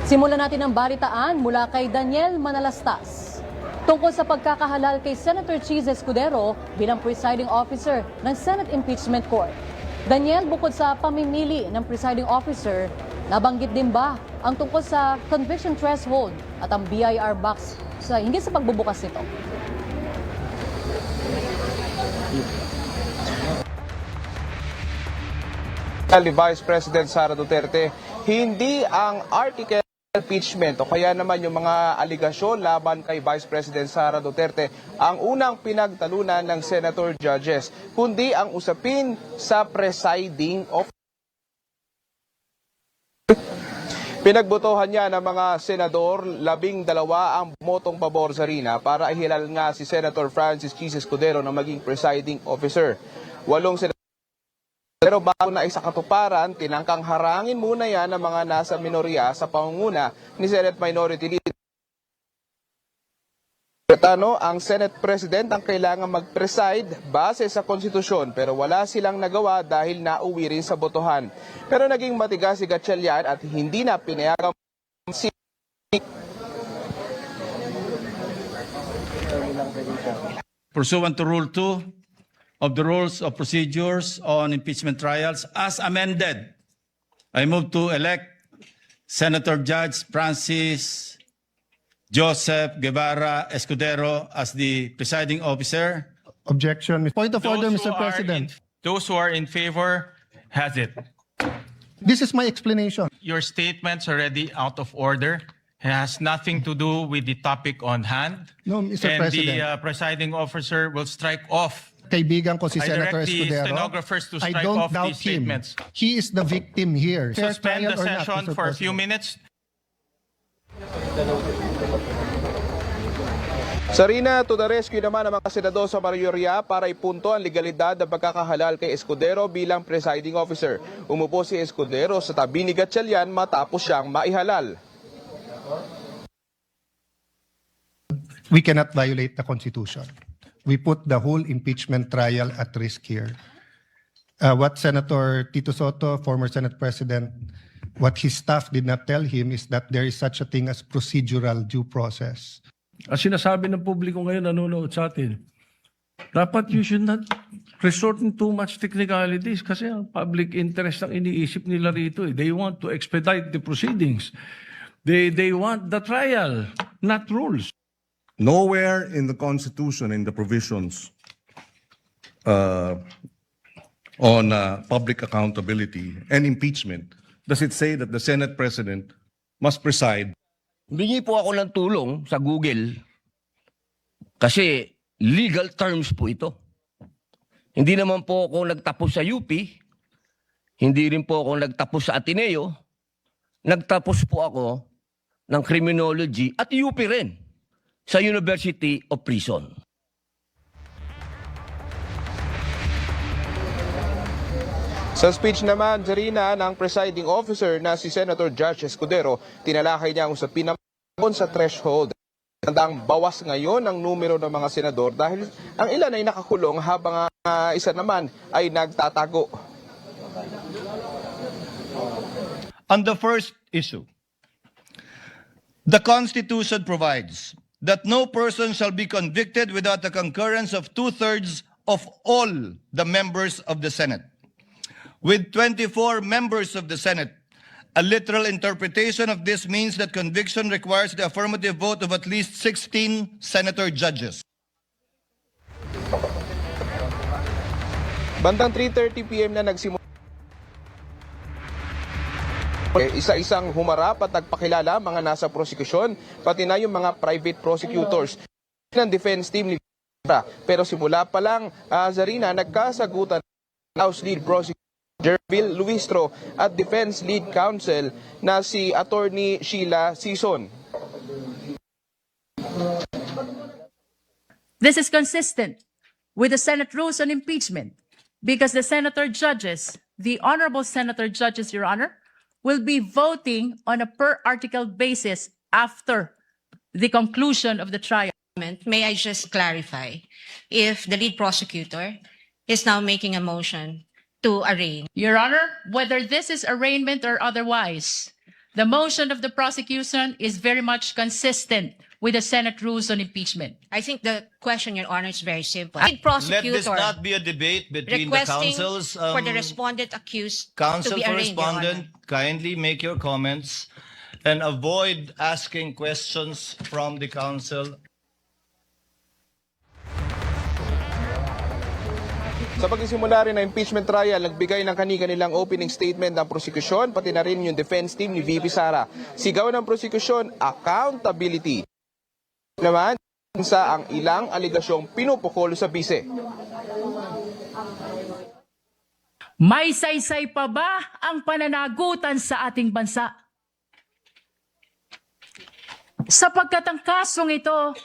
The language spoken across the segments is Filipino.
Simulan natin ang balitaan mula kay Daniel Manalastas. Tungkol sa pagkakahalal kay Senator Cheese Escudero bilang presiding officer ng Senate Impeachment Court. Daniel, bukod sa pamimili ng presiding officer, nabanggit din ba ang tungkol sa conviction threshold at ang BIR box sa hinggil sa pagbubukas nito? Ni Vice President Sara Duterte, hindi ang article impeachment o kaya naman yung mga aligasyon laban kay Vice President Sara Duterte ang unang pinagtalunan ng senator judges, kundi ang usapin sa presiding officer. Pinagbotohan niya ng mga senador, 12 ang bumotong pabor sa RINA para ihilal nga si Senator Francis Cheese Escudero na maging presiding officer. 8 senador. Pero bago na isa katuparan, tinangkang harangin muna yan ng mga nasa minorya sa pangunguna ni Senate Minority Leader. Ang Senate President ang kailangan mag-preside base sa konstitusyon pero wala silang nagawa dahil nauwi rin sa botohan. Pero naging matigas si Gatchalian at hindi na pinayagang si Pursuant to Rule 2 of the Rules of Procedures on Impeachment Trials as amended, I move to elect Senator Judge Francis Joseph Guevara Escudero as the presiding officer. Objection. Point of order, Mr. President. Those who are in favor has it. This is my explanation. Your statement's already out of order. It has nothing to do with the topic on hand. No, Mr. And President. the presiding officer will strike off. Kaibigan ko si I Senator direct the Escudero. stenographers to I strike don't off doubt these him. statements. He is the victim here. Fair Suspend trial the or not, session Mr. for a few President. minutes. Sa RINA, to the rescue naman ang mga senador sa mayorya para ipunto ang legalidad ng pagkakahalal kay Escudero bilang presiding officer. Umupo si Escudero sa tabi ni Gatchalian matapos siyang maihalal. We cannot violate the Constitution. We put the whole impeachment trial at risk here. What Senator Tito Soto, former Senate President, what his staff did not tell him is that there is such a thing as procedural due process. Ang sinasabi ng publiko ngayon nanonood sa atin, dapat you should not resort in too much technicalities kasi ang public interest ang iniisip nila rito. They want to expedite the proceedings. They want the trial, not rules. Nowhere in the Constitution, in the provisions on public accountability and impeachment, does it say that the Senate President must preside. Humingi po ako ng tulong sa Google kasi legal terms po ito. Hindi naman po ako nagtapos sa UP, hindi rin po ako nagtapos sa Ateneo, nagtapos po ako ng criminology at UP rin sa University of Prison. Sa speech naman, Zarina, ng presiding officer na si Senator Judge Escudero, tinalakay niya ang usapin naman sa threshold. Tandang bawas ngayon ang numero ng mga senador dahil ang ilan ay nakakulong habang isa naman ay nagtatago. On the first issue, the Constitution provides that no person shall be convicted without the concurrence of 2/3 of all the members of the Senate. With 24 members of the Senate, a literal interpretation of this means that conviction requires the affirmative vote of at least 16 senator judges. Bandang 3:30 PM na nagsimula. Isa-isang humarap at nagpakilala mga nasa prosekusyon, pati na yung mga private prosecutors ng defense team ni Pero simula pa lang, Zarina, nagkasagutan ng House Lead Prosecutor Jervil Luistro at Defense Lead Counsel na si Attorney Sheila Sison. This is consistent with the Senate rules on impeachment because the senator judges, the honorable senator judges, Your Honor, will be voting on a per-article basis after the conclusion of the trial. May I just clarify if the lead prosecutor is now making a motion to arraign? Your Honor, whether this is arraignment or otherwise, The motion of the prosecution is very much consistent with the Senate rules on impeachment. I think the question, Your Honor, is very simple. Lead Let this prosecutor not be a debate between the requesting councils. for the respondent accused to Counsel be for arraigned, Your Honor. respondent, kindly make your comments and avoid asking questions from the council. Sa pagsisimula rin ng impeachment trial, nagbigay ng kanilang opening statement ng prosecution, pati na rin yung defense team ni VP Sara. Sigaw ng prosecution, accountability. Naman sa ang ilang aligasyong pinupukol sa bise. May saysay pa ba ang pananagutan sa ating bansa? Sapagkat ang kasong ito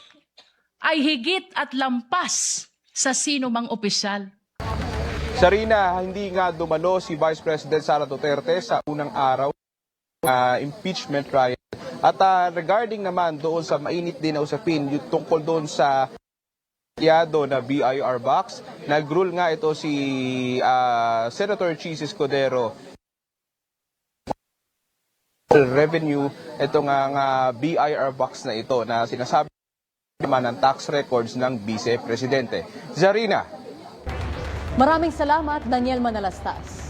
ay higit at lampas sa sino mang opisyal. Sarina, hindi nga dumalo si Vice President Sara Duterte sa unang araw impeachment trial. At regarding naman doon sa mainit din na usapin, yung tungkol doon sa na BIR box, nag-rule nga ito si Senator Chis Escudero. Revenue, ito nga BIR box na ito na sinasabi naman ng tax records ng Vice Presidente. Zarina. Maraming salamat, Daniel Manalastas.